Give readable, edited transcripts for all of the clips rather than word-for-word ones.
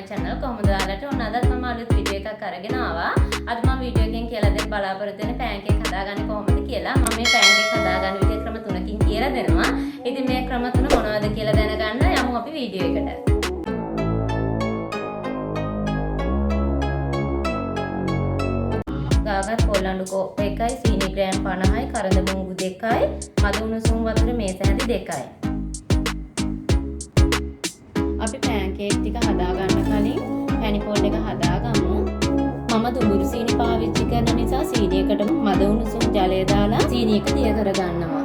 channel. කොහොමද ඔයාලට? ඔන්න අදත් මම අලුත් වීඩියෝ එකක් අරගෙන ආවා. අද මම වීඩියෝ එකෙන් කියලා දෙන්න බලාපොරොත්තු වෙන pancake හදාගන්නේ කොහොමද කියලා. මම මේ pancake හදාගන්න විදිහ ක්‍රම තුනකින් කියලා දෙනවා. ඉතින් මේ ක්‍රම තුන මොනවද කියලා දැනගන්න යමු අපි වීඩියෝ එකට. ගාගත් පොල්ලඬු කෝප් එකයි, සීනි ග්‍රෑම් 50යි, කරඳ මුංගු 2යි, මද උණුසුම් වතුර මේස හැඳි 2යි. අපි pancake ටික හදාගන්න කලින් පැණි පොල් එක හදාගමු. මම දුඹුරු සීනි පාවිච්චි කරන නිසා සීනියකට මද උණුසුම් ජලය දාලා සීනි එක දිය කරගන්නවා.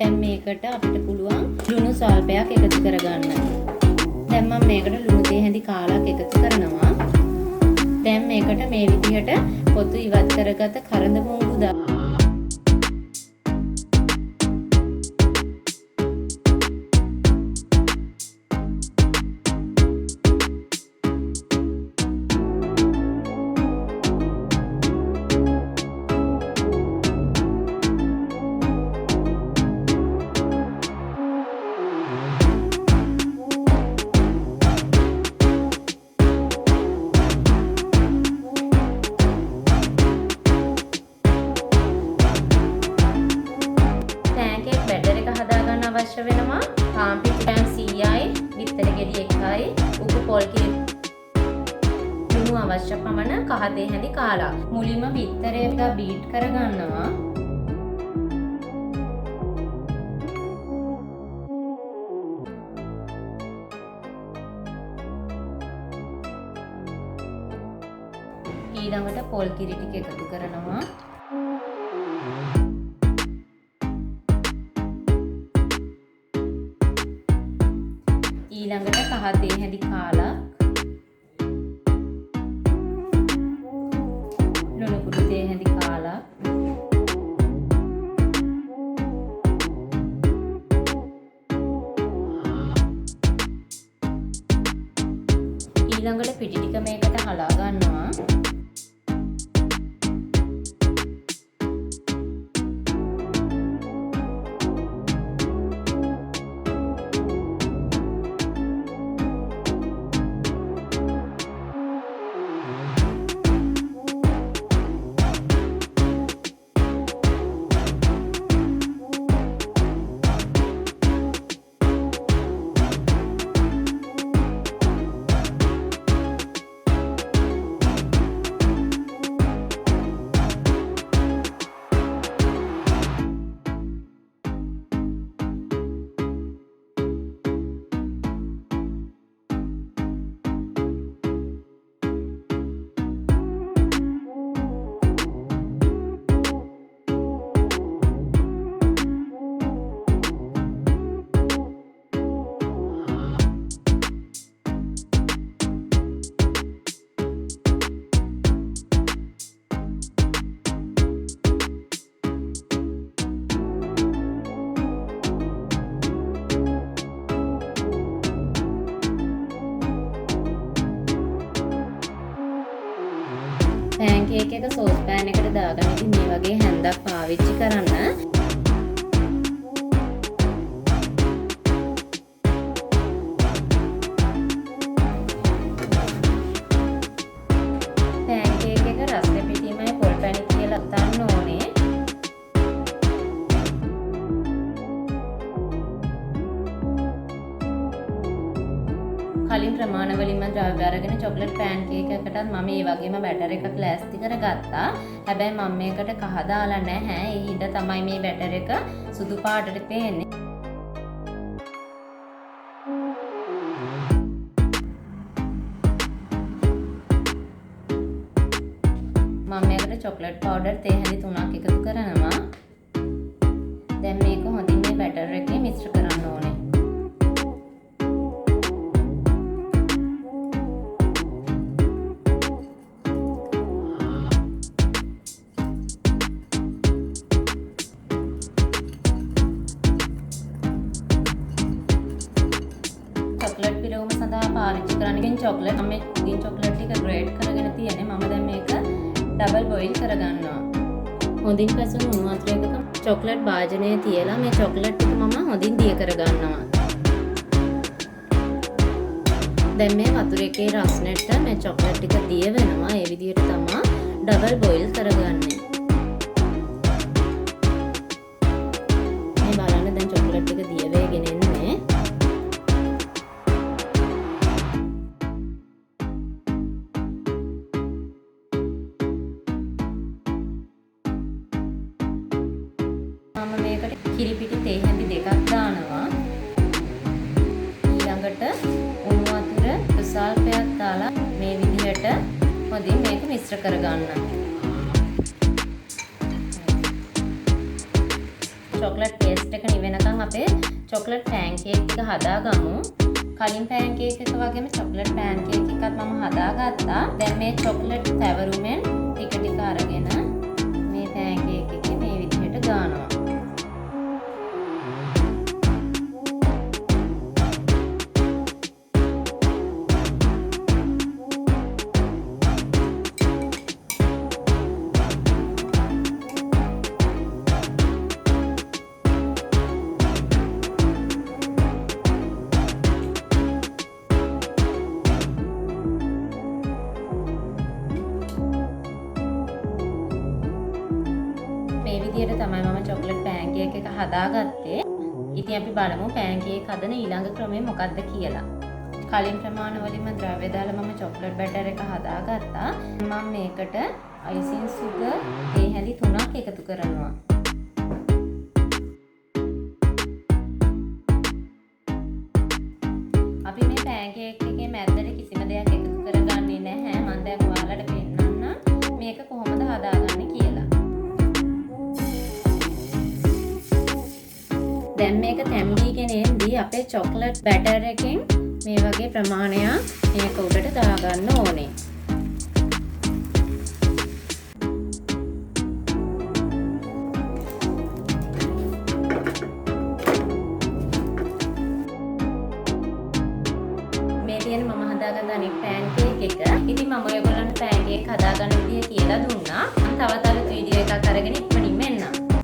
දැන් මේකට අපිට පුළුවන් ලුණු සල්පයක් එකතු කරගන්න. දැන් මම මේකට ලුණු තේ හැඳි කාලක් එකතු කරනවා. දැන් මේකට මේ විදිහට පොතු ඉවත් කරගත කරඳ මුංගු අවශ්‍ය වෙනවා. පාන් පිටි ග්‍රෑම් 100යි, බිත්තර ගෙඩි 1යි, උපු පොල් කිරි ලුණු අවශ්‍ය පමණ, කහ තේ හැඳි කාලක්. මුලින්ම බිත්තර එක බීට් කරගන්නවා. ඊළඟට පොල් කිරි ටික එකතු කරනවා. ඊළඟට කහ තේ හැඳි කාලක්, ලුණු කුඩු තේ හැඳි කාලක්, ඊළඟට පිටි ටික මේකට හලා ගන්නවා. pancake එක sauce pan එකට දාගෙන ඉතින් මේ වගේ හැන්දක් පාවිච්චි කරන්න. pancake එක රස්නේ පිටිමයි පොල් පැණි කියලා උතන්න ඕනේ. කලින් ප්‍රමාණ වලින්ම ද්‍රව්‍ය අරගෙන චොක්ලට් pancake එකකටත් මම මේ වගේම බැටර් එකක් ලෑස්ති කරගත්තා. හැබැයි මම මේකට කහ දාලා නැහැ. ඒ හින්දා තමයි මේ බැටර් එක සුදු පාටට පේන්නේ. මම මේකට චොක්ලට් පවුඩර් තේ හැඳි 3ක් එකතු කරනවා. දැන් මේක හොඳින් මේ බැටර් එකේ මිශ්‍ර කරන්න ඕනේ. පාවිච්චි කරන්නේ චොක්ලට්. මම මේ චොක්ලට් ටික ග්‍රේට් කරගෙන තියෙන්නේ. මම දැන් මේක ඩබල් බොයිල් කරගන්නවා. හොඳින් පැසුණු උණු වතුරයක චොක්ලට් භාජනයේ තියලා මේ චොක්ලට් ටික මම හොඳින් දිය කරගන්නවා. දැන් මේ වතුර එකේ රස්නෙට මේ චොක්ලට් ටික දිය වෙනවා. ඒ විදිහට තමයි ඩබල් බොයිල් කරගන්නේ. මේ බලන්න දැන් චොක්ලට් ටික දිය වෙගෙන එන්නේ. මම මේකට කිරිපිටි තේ හැඳි දෙකක් දානවා. ඊළඟට උණු වතුර සල්පයක් දාලා මේ විදිහට හොඳින් මේක මිශ්‍ර කරගන්න. චොක්ලට් පේස්ට් එක නිවෙනකන් අපේ චොක්ලට් පැන්කේක් එක හදාගමු. කලින් පැන්කේක් එක වගේම චොක්ලට් පැන්කේක් එකත් මම හදාගත්තා. දැන් මේ චොක්ලට් තැවරුමෙන් ටික ටික අරගෙන මේ පැන්කේක් එකේ මේ විදිහට ගානවා. මේ විදිහට තමයි මම චොක්ලට් පැන්කේක් එක හදාගත්තේ. ඉතින් අපි බලමු පැන්කේක් හදන ඊළඟ ක්‍රමය මොකක්ද කියලා. කලින් ප්‍රමාණ වලින්ම ද්‍රව්‍ය දාලා මම චොක්ලට් බැටර් එක හදාගත්තා. මම මේකට අයිසින් සුගර් තේ හැඳි 3ක් එකතු කරනවා. අපි මේ පැන්කේක් එකේ මැද්දට කිසිම දෙයක් එකතු කරගන්නේ නැහැ. මම දැන් ඔයාලට පෙන්නන්නම් මේක කොහොමද හදාගන්නේ කියලා. දැන් මේක තැම්බීගෙන එද්දී අපේ චොක්ලට් බැටර් එකෙන් මේ වගේ ප්‍රමාණයක් මේක උඩට දාගන්න ඕනේ. මේ තියෙන මම හදාගත්ත අනිත් පැන්කේක් එක. ඉතින් මම ඔයගොල්ලන්ට පැන්කේක් හදාගන්න විදිය කියලා දුන්නා. තවත් අලුත් වීඩියෝ එකක් අරගෙන